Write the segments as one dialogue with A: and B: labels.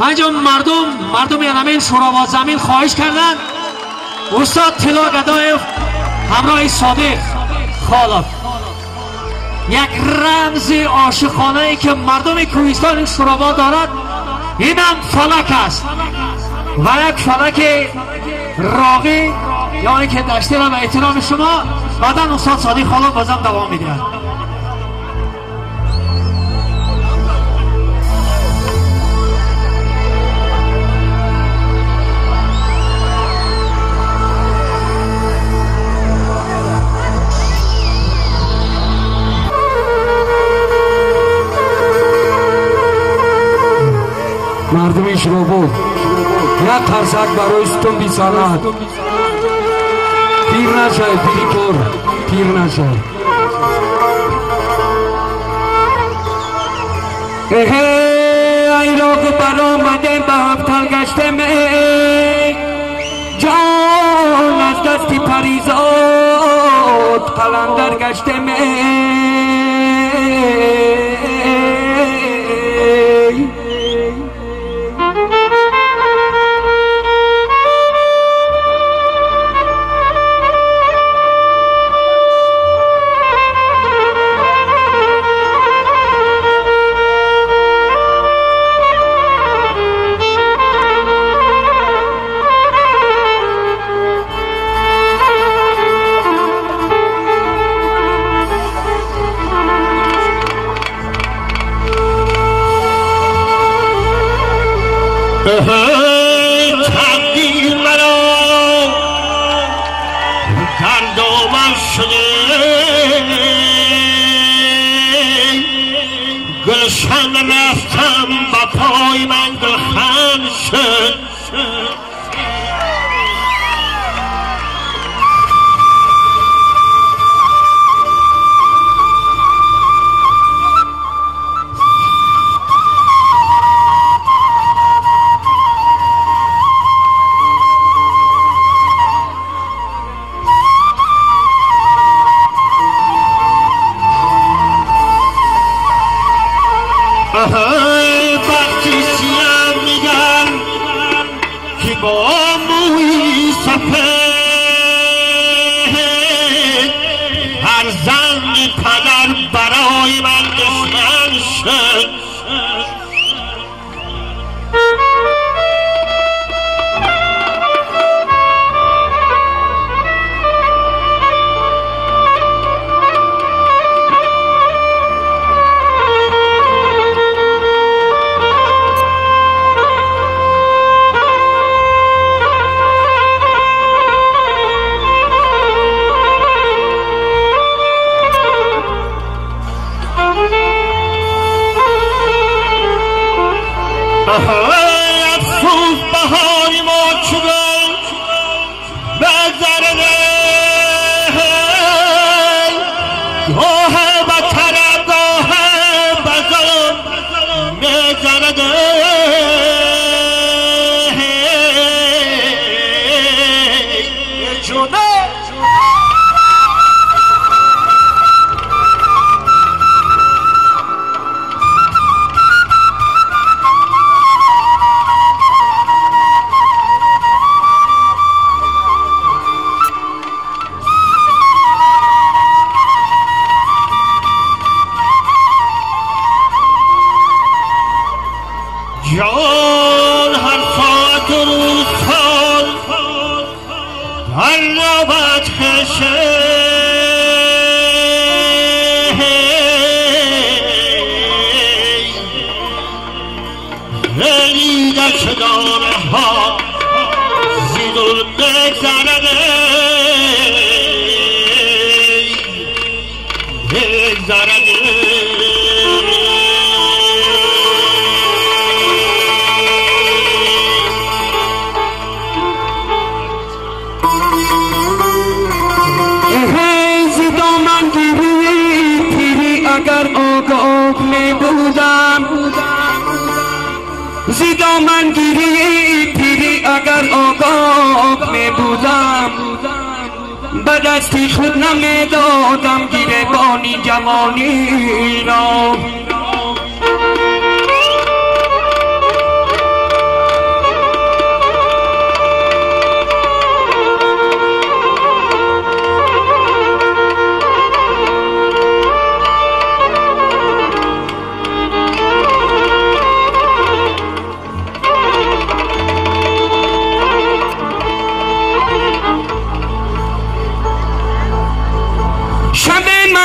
A: انجام مردم یعنی شورا زمین خواهش کردن استاد طلا گدایف همراه صادق خالق یک رمز عاشقانه ای که مردم کوهستان شوراباد دارد اینم فلک است و یک فلک راقی یعنی که دشتی را به احترام شما بعدا استاد صادق خالق بازم دوام میدهد.
B: مردمی شوراباد یک ترسک برای ستون بی سنت پیر نشه پیری کور پیر نشه ای را که برآمده به هفتل گشته می جان از دستی پریزاد قلندر گشته می
C: تقدیر مرا گردآور شده گلشن رفتم با پای من گلخن شد وقتی سیم میگن که با موی سفید هر زنگ پدر برای من دشمن شد افسوس بهاری ما چگل بگذرده گاه بطر گاه بزن میگرده جونه جان هر ساعت روز سال هر نوبت خشه ریلی در شدانه ها زیدون بگذرده
B: اگر آگاه می بودم زیدا من گیری پیری اگر آگاه می بودم به دستی خود نمی دادم گریبانی جوانی را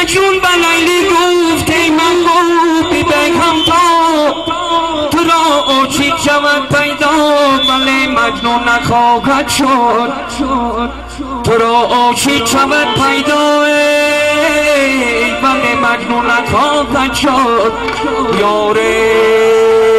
B: مجنون به لیلی گفت ای محبوب بگم تو را عاشق شود پیدا ولی مجنون نخواهد شد تو را عاشق شود پیدا ولی مجنون نخواهد شد یاره